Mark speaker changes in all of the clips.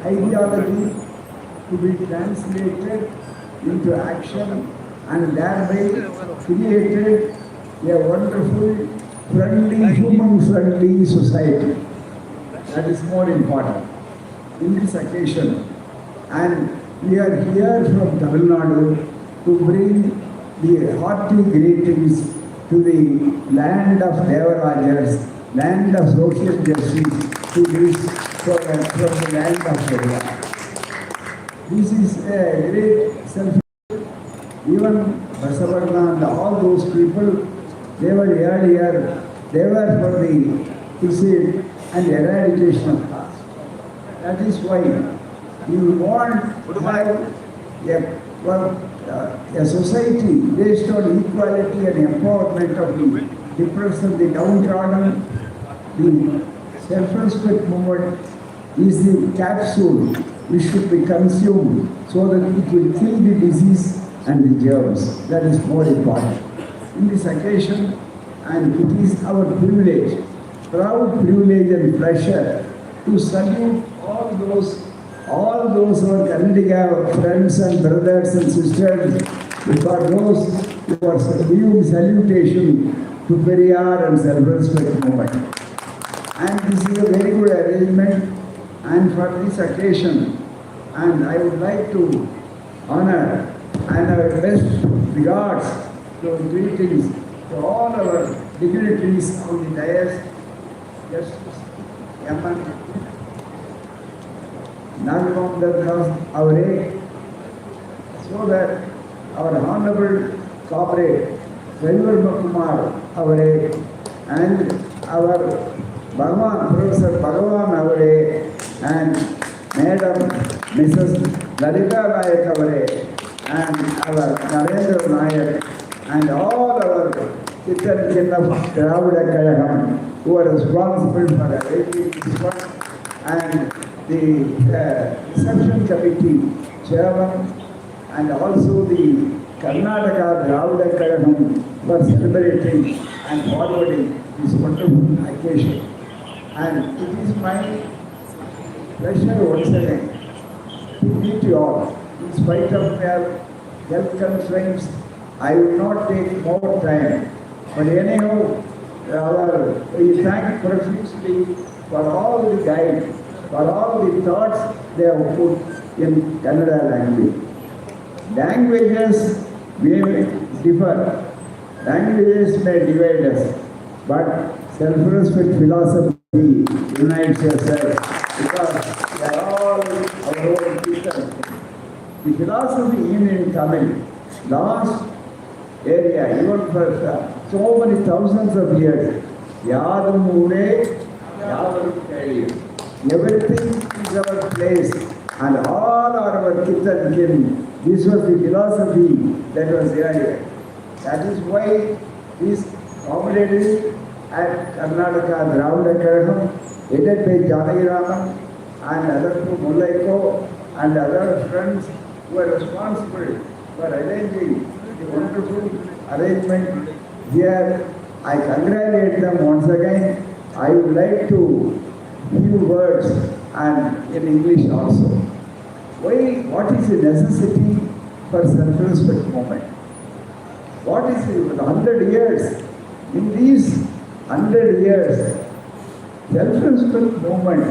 Speaker 1: ideology to be translated into action and thereby created a wonderful, friendly, human-friendly society. That is more important in this occasion. And we are here from Tamil Nadu to bring the hearty greetings to the land of Devarajas, land of social justice, to this from the land of Kerala. This is a great self. Even Basavarna and all those people, they were earlier, they were for the suicide and eradication of caste. That is why you want to have a society based on equality and empowerment of the depressed and the downtrodden. The self-respect movement is the capsule which should be consumed so that it will kill the disease and the germs. That is more important. In this occasion, and it is our privilege, proud privilege and pleasure to salute all those our Kannadiga friends and brothers and sisters, for those who are giving salutation to Periyar and self-respect movement. And this is a very good arrangement, and for this occasion, and I would like to honor and our best regards to greetings to all our dignitaries on the dais, Justice Yaman Nagramdar Avare, so that our Honorable Comrade Selvar Kumar Avare and our Professor Bhagavan Avare and Madam Mrs. Lalita Nayak Avare and our Narendra Nayak and all our Kittan of Dravida Kalaham who are responsible for arranging this work, and the reception committee chairman and also the Karnataka Dravida Kalaham for celebrating and forwarding this wonderful occasion. And it is my pleasure once again to meet you all. In spite of their health constraints, I will not take more time. But anyhow, we thank profusely for all the guide, for all the thoughts they have put in Kannada language. Languages may differ, languages may divide us, but self-respect philosophy unites us because they are all our own people. The philosophy even in Tamil, last area, even for so many thousands of years, Yadam Ude, Yadam Kali. Everything is our place and all are our kith and kin. This was the philosophy that was earlier. That is why this accommodated at Karnataka Dravida Kalaham, headed by Janagiraman and other two Mullaiko and other friends who are responsible for arranging the wonderful arrangement here. I congratulate them once again. I would like to few words and in English also. What is the necessity for self-respect movement? What is it? 100 years. In these 100 years, self-respect movement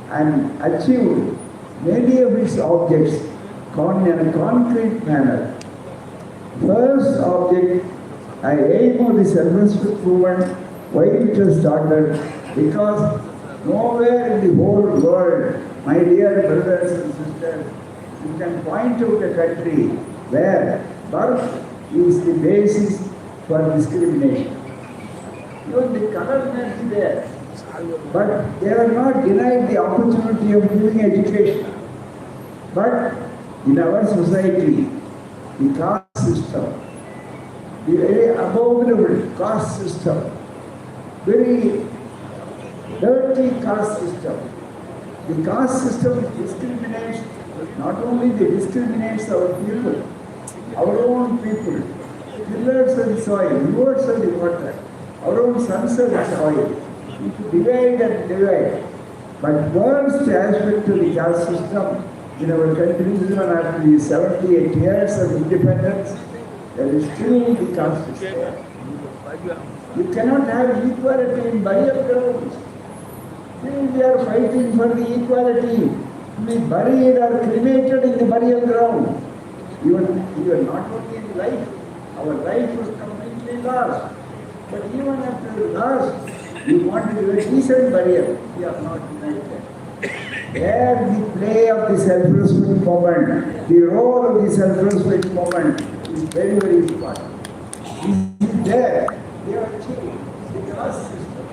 Speaker 1: and achieved many of its objects in a concrete manner. First object, I aim of the self-respect movement, why it was started, because nowhere in the whole world, my dear brothers and sisters, you can point out a country where birth is the basis for discrimination. Even the color may be there, but they are not denied the opportunity of giving education. But in our society, the caste system, the very abominable caste system, very dirty caste system. The caste system discriminates, not only they discriminates our people, our own people, pillars of the soil, rivers of the water, our own sons of the soil. If you divide and divide, But worst aspect of the caste system in our country, even after the 78 years of independence, there is still the caste system. You cannot have equality in burial grounds. Still we are fighting for the equality. We buried or cremated in the burial ground. Even not only in life, our life was completely lost. But even after lost, we want to do a decent burial. We are not united. There the play of the self-respect moment, the role of the self-respect moment is very, very important. Is it there? They are changed. The caste system.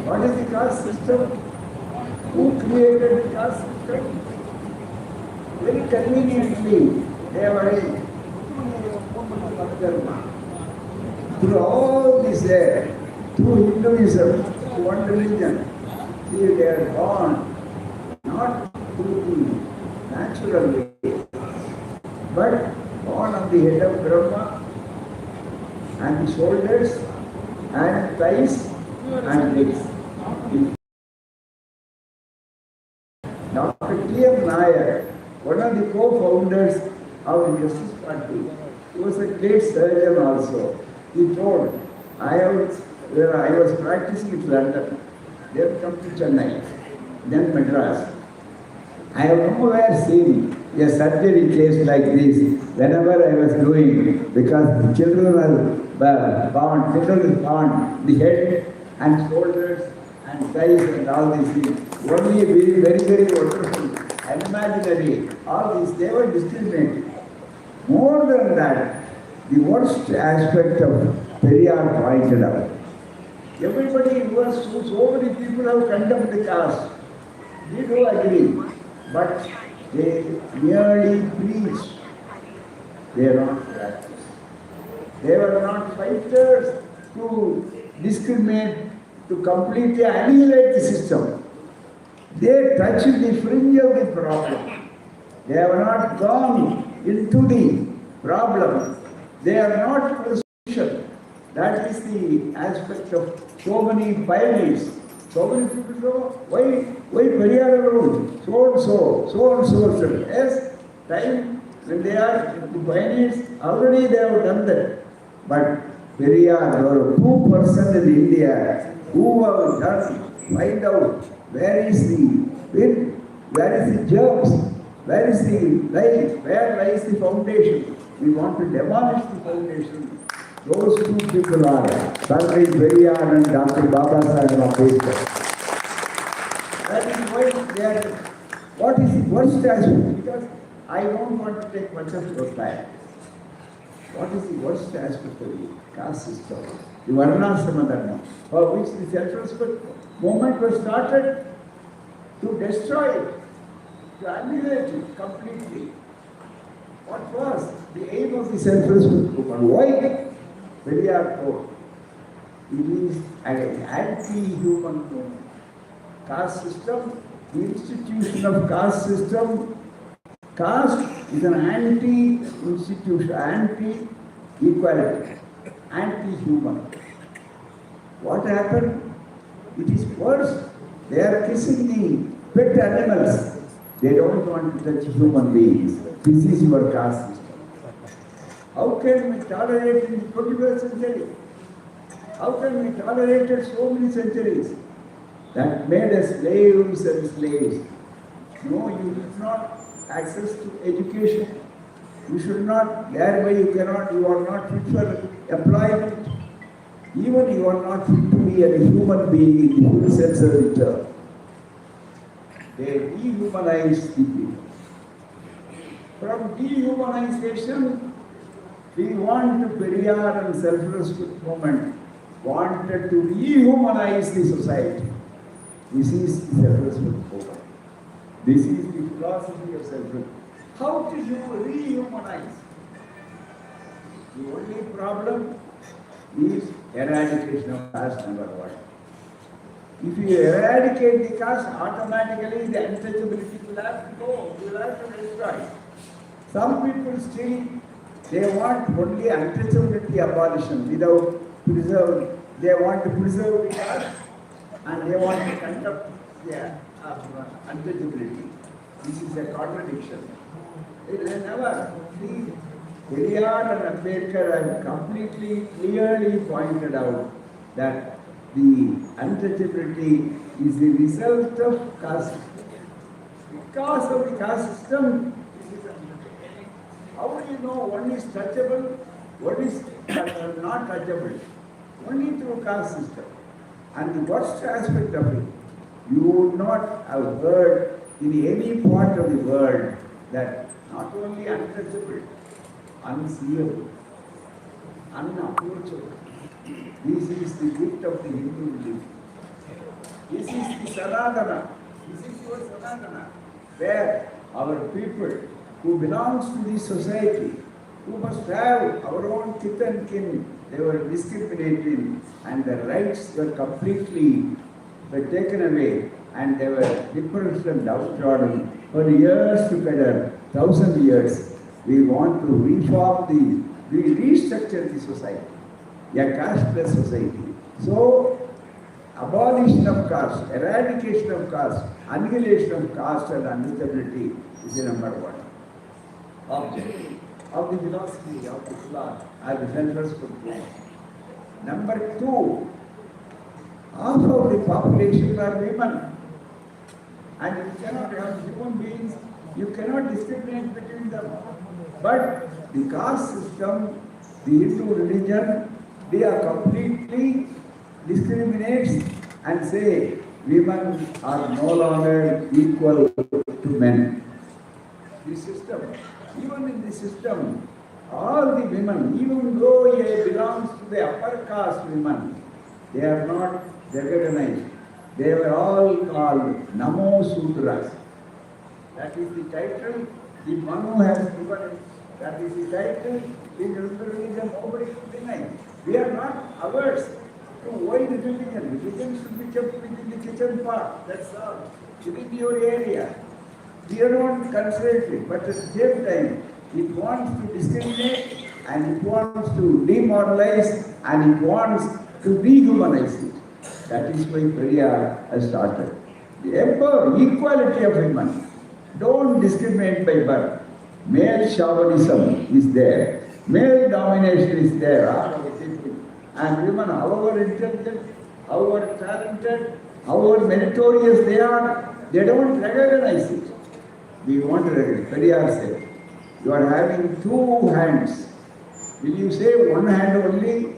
Speaker 1: What is the caste system? Who created the caste system? Very conveniently, they were in through all this through Hinduism, one religion, see, they are born not through the natural way, but born on the head of Brahma and the shoulders and thighs and legs. Dr. T.M. Nair, one of the co-founders of the Justice Party, he was a great surgeon also. He told, where I was practicing in London, then come to Chennai, then Madras. I have nowhere seen a surgery case like this whenever I was doing, because the children are bound, the head and shoulders and thighs and all these things. Only very, very, very wonderful, unimaginary, all these, they were discriminated. More than that, the worst aspect of Periyar pointed out. Everybody was, so many people have condemned the caste. We do agree, but they merely preach. They are not practiced. They were not fighters to discriminate, to completely annihilate the system. They touched the fringe of the problem. They have not gone into the problem. They are not the solution. That is the aspect of so many pioneers. So many people know why Periyar alone, so and so. Yes, time when they are the pioneers, already they have done that. But Periyar, there were 2% in India who have done, find out where is the wind, where is the germs, where is the life, where lies the foundation. We want to demolish the foundation. Those two people are Sardar Periyar and Dr. Baba Saheb Ambedkar. That is why they are, what is the worst aspect? Because I don't want to take much of your time. What is the worst aspect of the caste system? The Varnashrama Dharma, for which the self-respect movement was started to destroy it, to annihilate it completely. What was the aim of the self-respect movement? Why? Periyar told, it is an anti-human movement. Caste system, the institution of caste system, caste is an anti-institution, anti-equality, anti-human. What happened? It is worse. They are kissing the pet animals. They don't want to touch human beings. This is your caste system. How can we tolerate in the 21st century? How can we tolerate it so many centuries? That made us slaves and slaves. No, you should not access to education. You should not, thereby you are not fit for employment. Even you are not fit to be a human being in the full sense of the term. They dehumanize the people. From dehumanization, we want to Periyar and self-respect movement wanted to rehumanize the society. This is the self-respect movement. This is the philosophy of self-respect. How to rehumanize? The only problem is eradication of caste, number one. If you eradicate the caste, automatically the untouchability will have to go. You will have to destroy. Some people still, they want only untouchability abolition without preserve. They want to preserve the caste and they want to conduct yeah, untouchability. This is a contradiction. It will never be. Periyar and Ambedkar have completely clearly pointed out that the untouchability is the result of caste. Because of the caste system, how do you know one is touchable, one is not touchable? Only through caste system. And the worst aspect of it, you would not have heard in any part of the world that not only untouchable, unseeable, unapproachable. This is the gift of the Hindu religion. This is the Sanatana. This is your Sanatana, where our people who belongs to this society, who must have our own kith and kin, they were discriminated and their rights were completely taken away and they were depressed and downtrodden for years together, 1,000 years. We want to we restructure the society, a casteless society. So, abolition of caste, eradication of caste, annihilation of caste and untouchability is the number one object of the philosophy of Islam as the central school. Number two, half of the population are women. And you cannot have human beings, you cannot discriminate between them. But the caste system, the Hindu religion, they are completely discriminates and say women are no longer equal to men. The system, even in the system, all the women, even though they belongs to the upper caste women, they are not recognized. They were all called Namo Sudras. That is the title the Manu has given it. That is the title in Hindu religion nobody could deny. We are not averse to wide religion. Religion should be kept within the kitchen part. That's all. Within your area. We don't consider it, but at the same time, it wants to discriminate and it wants to demoralize and it wants to dehumanize it. That is why Periyar has started. The equality of women. Don't discriminate by birth. Male chauvinism is there. Male domination is there. And women, however intelligent, however talented, however meritorious they are, they don't recognize it. We want to recognize. Periyar said, you are having two hands. Will you say one hand only?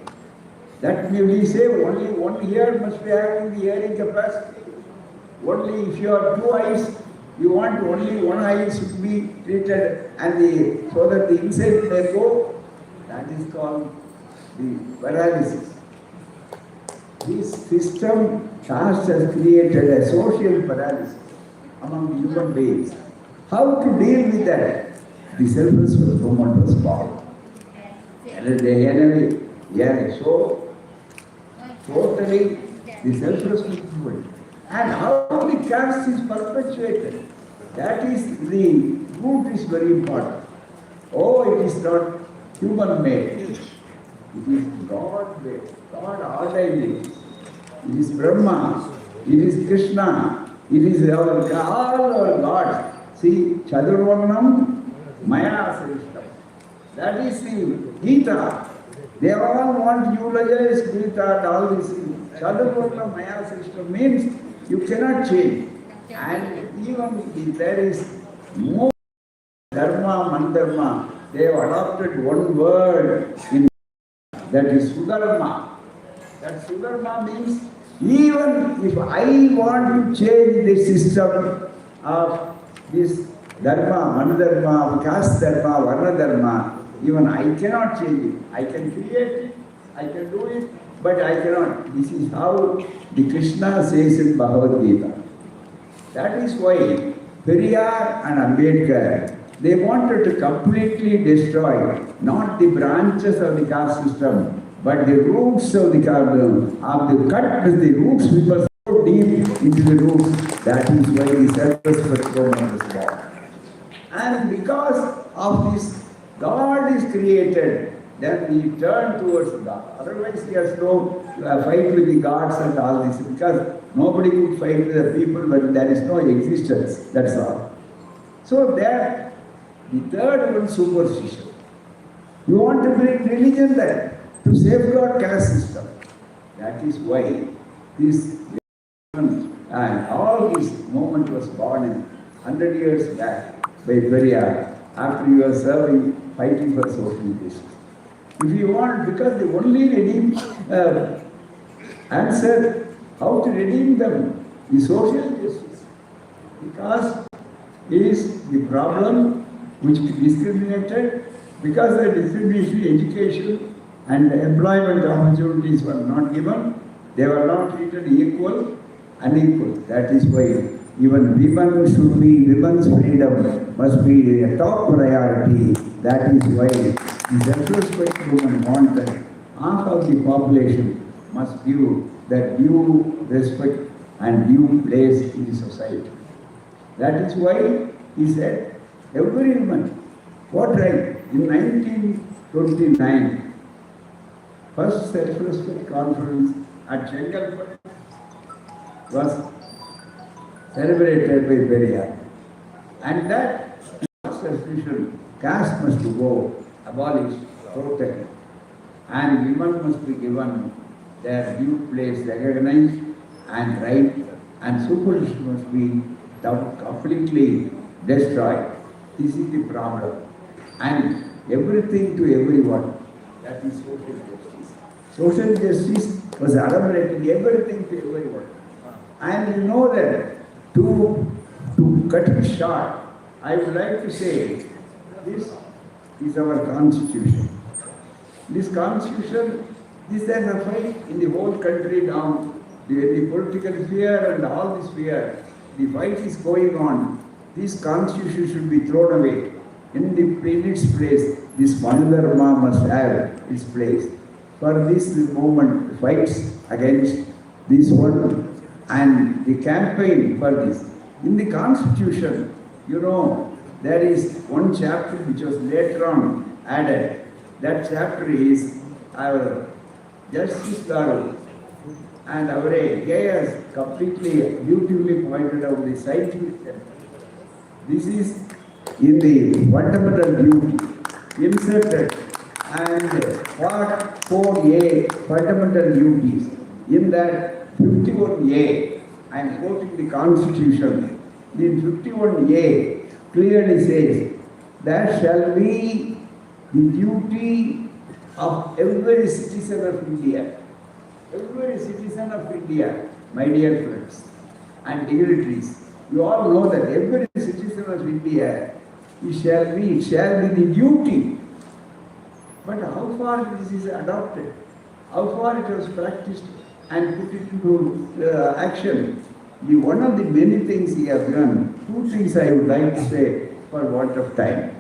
Speaker 1: That will you say only one ear must be having the hearing capacity? Only if you have two eyes, you want only one eye should be treated and so that the insect may go. That is called the paralysis. This system, caste has created a social paralysis among human beings. How to deal with that? The self-respect movement was born. So totally the self-respect movement. And how the caste is perpetuated. That is the root is very important. Oh, it is not human made. It is God made. God ordained it. It is Brahma. It is Krishna. It is all our gods. See, Chaturvarnam Maya Srishtam. That is the Gita. They all want to eulogize Gita and all this. Chaturvarnam Maya Srishtam means you cannot change. And even if there is more dharma, mandharma, they have adopted one word in that is Sudharma. That Sudharma means even if I want to change the system of this dharma, manadharma, caste dharma, varna dharma, even I cannot change it. I can create it, I can do it, but I cannot. This is how the Krishna says in Bhagavad Gita. That is why Periyar and Ambedkar, they wanted to completely destroy not the branches of the caste system, but the roots of the cut the roots because so deep into the roots. That is why the self-respect movement is born. And because of this, God is created, then we turn towards God. Otherwise, we have no fight with the gods and all this because Nobody could fight with the people when there is no existence. That's all. So that the third one, superstition. You want to bring religion there to safeguard caste system. That is why this and all this movement was born in 100 years back by Periyar after you were serving, fighting for social justice. If you want, because the only redeem answer how to redeem them is social justice. Because it is the problem which discriminated, because the discrimination, education and employment opportunities were not given, they were not treated equal, unequal. That is why even women's freedom must be a top priority. That is why the self-respect movement wants that half of the population must give that due respect and due place in the society. That is why he said, every woman, what right? In 1929, first self-respect conference at Chengalpattu was celebrated by Periyar. And that constitution, caste must go abolished totally. And women must be given their due place recognized and right, and superstition must be completely destroyed. This is the problem. And everything to everyone, that is social justice. Social justice was elaborating everything to everyone. And you know that to cut it short, I would like to say this is our constitution. This constitution, this is a fight in the whole country now, the political sphere and all the sphere. The fight is going on. This constitution should be thrown away. In its place, this Manudharma must have its place. For this movement fights against this one and the campaign for this. In the constitution, you know, there is one chapter which was later on added. That chapter is our Justice Garu and our has completely beautifully pointed out the scientific chapter. This is in the fundamental duty inserted and part 4A fundamental duties. In that 51A, I am quoting the constitution. In 51A clearly says, there shall be the duty of every citizen of India. Every citizen of India, my dear friends and dignitaries, you all know that every citizen of India, it shall be the duty. But how far this is adopted, how far it was practiced and put it into action. One of the many things he has done, two things I would like to say for want of time.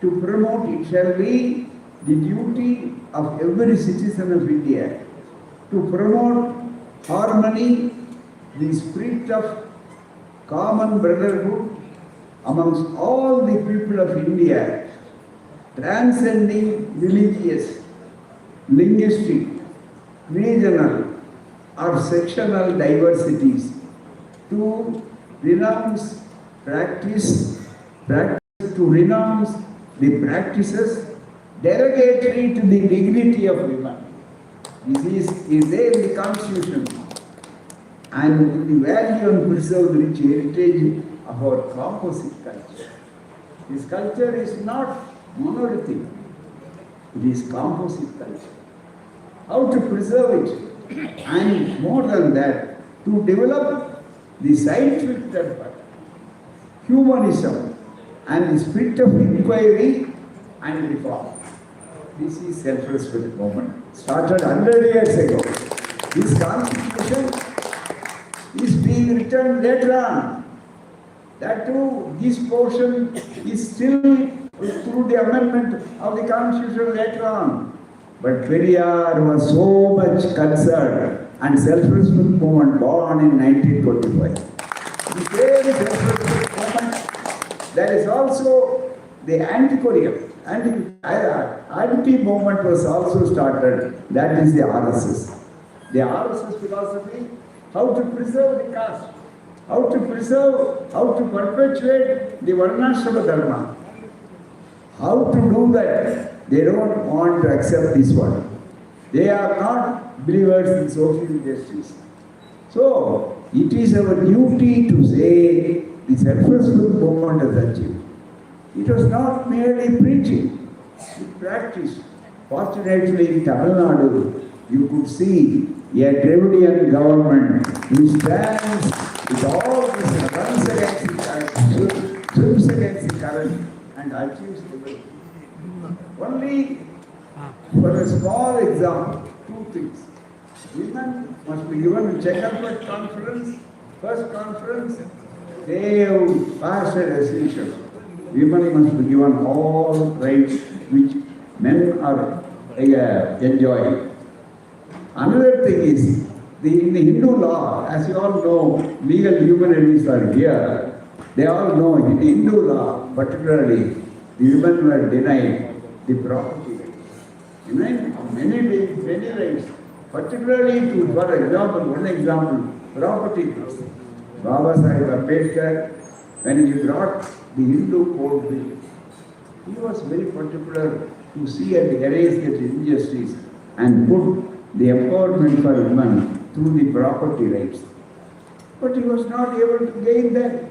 Speaker 1: To promote, it shall be the duty of every citizen of India to promote harmony, the spirit of common brotherhood amongst all the people of India, transcending religious, linguistic, regional or sectional diversities, to renounce the practices derogatory to the dignity of women. This is there in the constitution, and the value and preserve the rich heritage of our composite culture. This culture is not monolithic, it is composite culture. How to preserve it, and more than that, to develop the scientific temper, humanism, and the spirit of inquiry and reform. This is self-respect movement. Started 100 years ago. This constitution is being written later on. That too, this portion is still through the amendment of the constitution later on. But Periyar was so much concerned, and self-respect movement born in 1925. The same self-respect movement, there is also the anti-movement was also started. That is the RSS. The RSS philosophy how to preserve the caste, how to preserve, how to perpetuate the Varnashrama Dharma. How to do that? They don't want to accept this one. They are not believers in social justice. So, it is our duty to say the successful movement has achieved. It was not merely preaching, it practiced. Fortunately, in Tamil Nadu, you could see a Dravidian government which stands with all this, runs against the current, swims against the current, and achieves liberty. Only for a small example, two things. Women must be given a Checkerboard conference, first conference, they have passed a resolution. Women must be given all rights which men are enjoying. Another thing is, in the Hindu law, as you all know, legal humanities are here. They all know in Hindu law, particularly, the women were denied the property rights. Denied many rights, particularly to, for example, one example, property rights. Baba Sahib Ambedkar, when he brought the Hindu code bill, he was very particular to see and erase that injustice and put the empowerment for women through the property rights. But he was not able to gain that.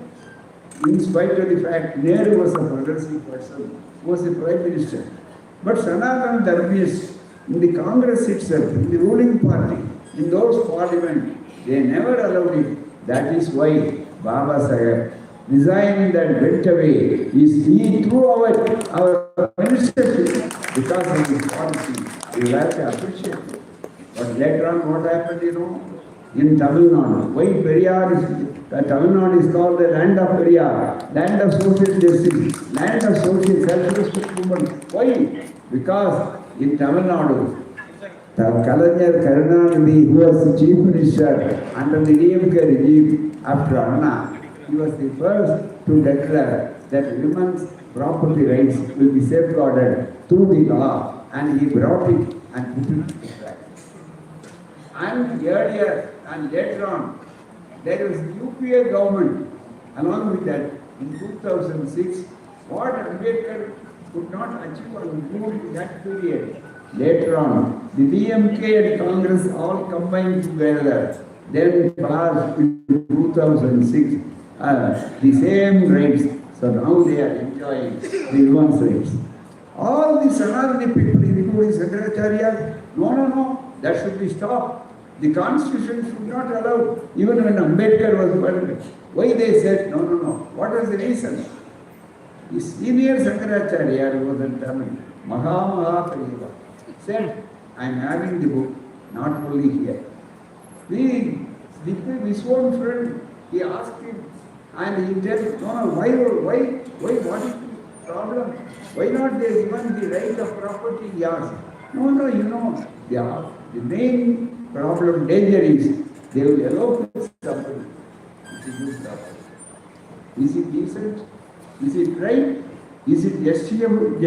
Speaker 1: In spite of the fact, Nehru was a progressive person, was the Prime Minister. But Sanatana Dharmists in the Congress itself, in the ruling party, in those parliament, they never allowed it. That is why Baba Sahib resigned and went away. He threw our ministership because of his policy. We have to appreciate it. But later on, what happened, in Tamil Nadu, why Tamil Nadu is called the land of Periyar, land of social justice, land of social self-respect movement. Why? Because in Tamil Nadu, Kalaignar Karunanidhi, who was the chief minister under the DMK regime after Anna, he was the first to declare that women's property rights will be safeguarded through the law, and he brought it and put it into practice. And earlier and later on, there was UPA government. Along with that, in 2006, what Ambedkar could not achieve or improve in that period. Later on, the DMK and Congress all combined together, then passed in 2006 the same rights. So now they are enjoying the women's rights. All the Sanatani people, including Shankaracharya, no, that should be stopped. The constitution should not allow, even when Ambedkar was burned. Why they said, no. What was the reason? The senior Shankaracharya, who was in Tamil, Maha said, I am having the book, not only here. His own friend, he asked him, and he said, no, why, what is the problem? Why not they given the right of property? He asked. No, the main problem, danger is, they will allow somebody to use property. Is it decent? Is it right? Is it justiciable?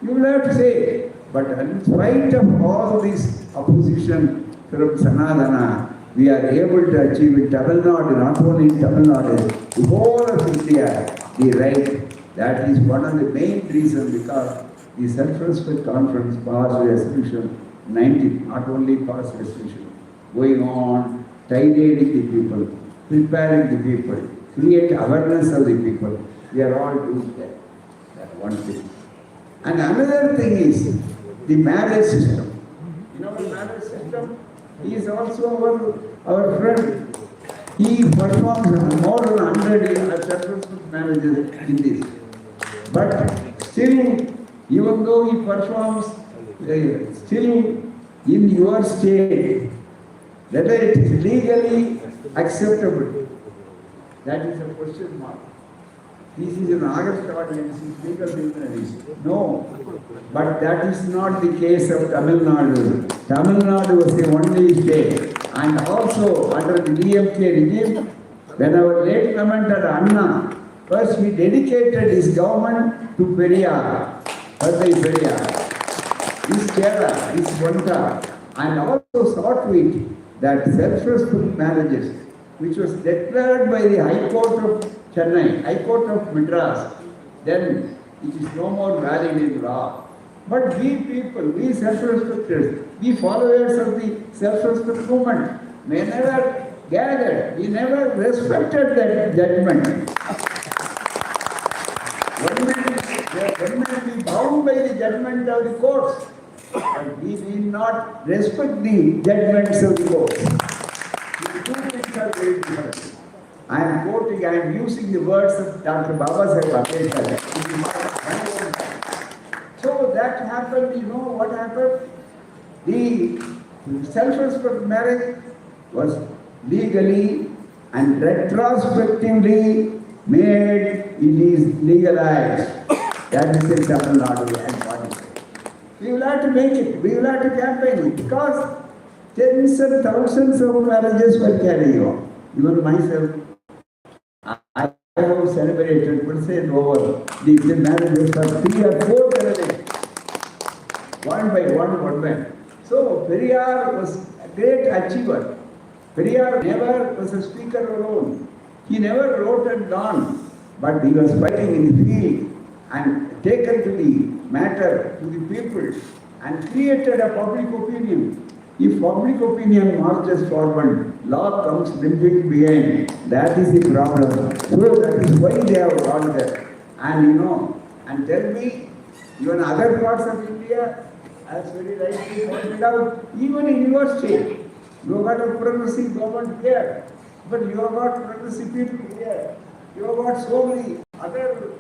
Speaker 1: You will have to say. But in spite of all this opposition from Sanatana, we are able to achieve in Tamil Nadu, not only in Tamil Nadu, the whole of India, the right. That is one of the main reasons, because the Self-Respect Conference passed a resolution 19, not only passed resolution, going on, tidying the people, preparing the people, create awareness of the people. We are all doing that. That one thing. And another thing is the marriage system. You know the marriage system? He is also our friend. He performs more than 100 successful marriages in this. But still, even though he performs, still in your state, whether it is legally acceptable, that is a question mark. This is an August audience, legal luminaries. No, but that is not the case of Tamil Nadu. Tamil Nadu was the only state, and also under the DMK regime, when our late commented Anna, first he dedicated his government to Periyar, his Kerala, his Vanta, and also saw to it that self-respect marriages, which was declared by the High Court of Chennai, High Court of Madras, then it is no more valid in law. But we people, we self-respecters, we followers of the self-respect movement, we never gathered, we never respected that judgment. One may be bound by the judgment of the courts, but we need not respect the judgments of the courts. The two things are very different. I am quoting, I am using the words of Dr. Babasaheb Ambedkar. So that happened, you know what happened? The self-respect marriage was legally and retrospectively made, it is legalized. That is in Tamil Nadu and Pakistan. We will have to make it, we will have to campaign it, because tens and thousands of marriages were carrying on. Even myself, I have celebrated, percent over the marriages for 3 or 4 generations, one by one. So Periyar was a great achiever. Periyar never was a speaker alone. He never wrote and gone, but he was fighting in the field and taken to the matter to the people and created a public opinion. If public opinion marches forward, law comes limping behind. That is the problem. So that is why they have gone there. And you know, and tell me, even other parts of India, as very rightly pointed out, even in your state, you have got a progressive government here, but you have got progressive people here. You have got so many other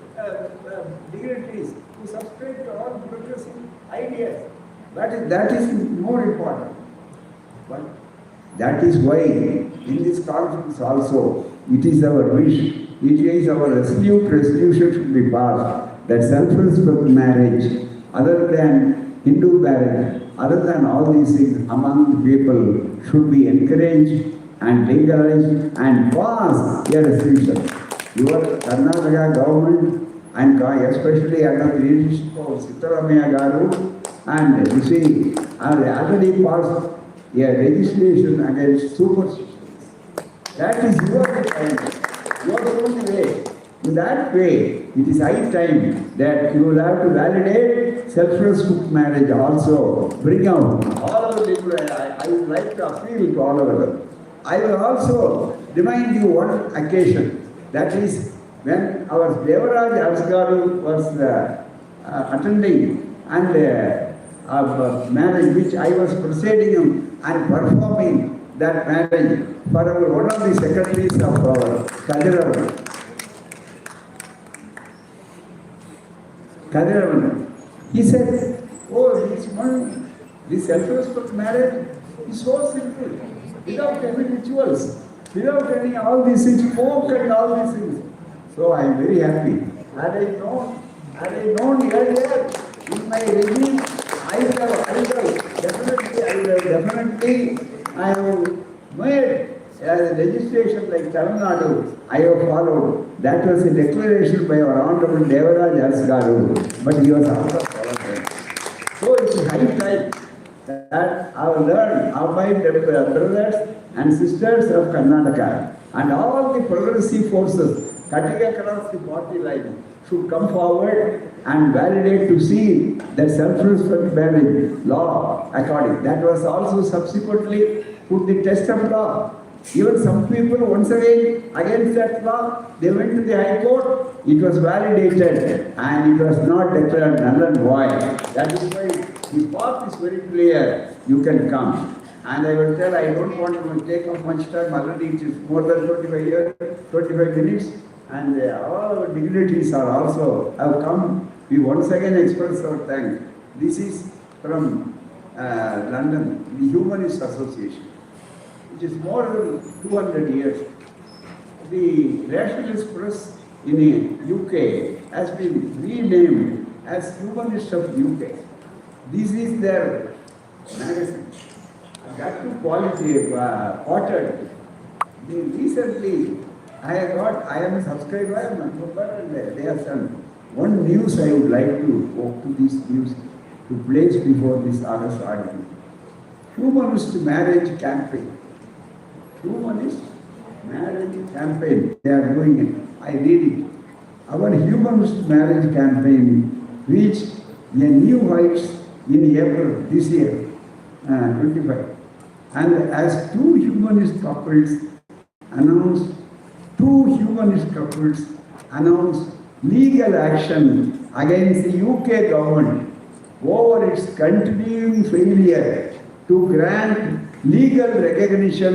Speaker 1: dignitaries who subscribe to all progressive ideas. That is more important. But that is why in this conference also, it is our wish, it is our resolution should be passed that self-respect marriage, other than Hindu marriage, other than all these things among the people should be encouraged and legalized and pass a resolution. Your Karnataka government and especially under the leadership of Sitaramaya Garu and you see, already passed a legislation against superstitions. That is your requirement, your only way. In that way, it is high time that you will have to validate self-respect marriage also. Bring out all of the people. I would like to appeal to all of them. I will also remind you one occasion. That is when our Devaraj Arsgaru was attending and a marriage which I was presiding him and performing that marriage for one of the secretaries of our Kadiravan. He said, oh, this self-respect marriage is so simple, without any rituals, without any all these things, folk and all these things. So I am very happy. Had I known earlier in my regime, I would have definitely made a legislation like Tamil Nadu. I have followed. That was a declaration by our Honorable Devaraj Arsgaru, but he was out of politics. So it is high time that I will learn our brothers and sisters of Karnataka and all the progressive forces cutting across the party line should come forward and validate to see the self-respect marriage law according. That was also subsequently put the test of law. Even some people once again against that law, they went to the High Court, it was validated and it was not declared null and void. That is why the path is very clear, you can come. And I will tell, I don't want to take up much time, already it is more than 25 minutes. And all our dignitaries are also have come. We once again express our thanks. This is from London, the Humanist Association. It is more than 200 years. The rationalist press in the UK has been renamed as Humanist of UK. This is their magazine. That too quality authored. Recently, I am a subscriber, I am a member, and they have done one news I would like to go to this news to place before this August article. Humanist marriage campaign. humanist marriage campaign. They are doing it. I read it. Our humanist marriage campaign reached a new heights in April this year, 25. And as two humanist couples announced legal action against the UK government over its continuing failure to grant legal recognition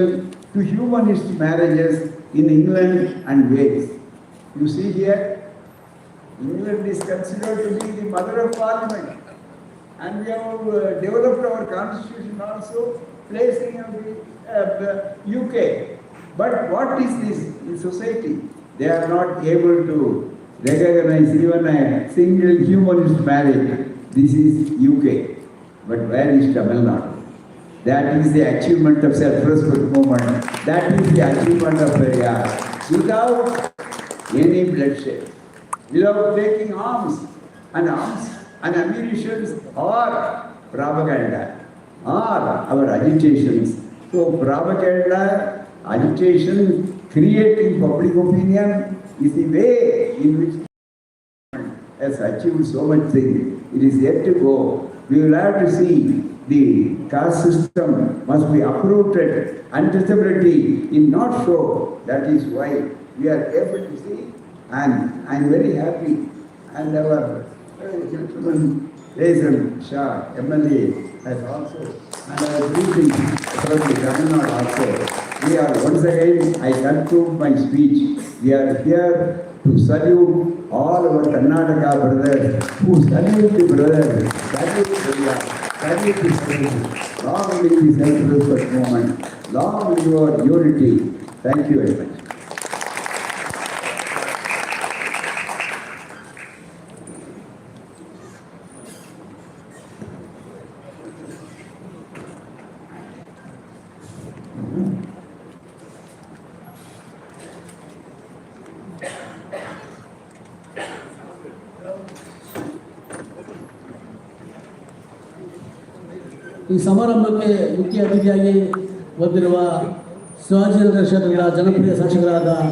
Speaker 1: to humanist marriages in England and Wales. You see here, England is considered to be the mother of parliament, and we have developed our constitution also placing the UK. But what is this in society? They are not able to recognize even a single humanist marriage. This is UK. But where is Tamil Nadu? That is the achievement of self-respect movement. That is the achievement of Periyar. Without any bloodshed, without taking arms and ammunitions or propaganda or our agitations. So propaganda, agitation, creating public opinion is the way in which has achieved so much things. It is yet to go. We will have to see the caste system must be uprooted. Untouchability is not so. That is why we are able to see. And I am very happy. And our gentleman, Jason Shah, MLA, has also, and our greeting from the governor also. We are once again, I conclude my speech. We are here to salute all our Karnataka brothers who salute the brothers, salute the salute the salute. Long live the self-respect movement. Long live your unity. Thank you very much.
Speaker 2: ಈ ಸಮಾರಂಭಕ್ಕೆ ಮುಖ್ಯ ಅತಿಥಿಯಾಗಿ ಬಂದಿರುವ ಶಿವಾಜಿನಗರ ಕ್ಷೇತ್ರದ ಜನಪ್ರಿಯ ಶಾಸಕರಾದ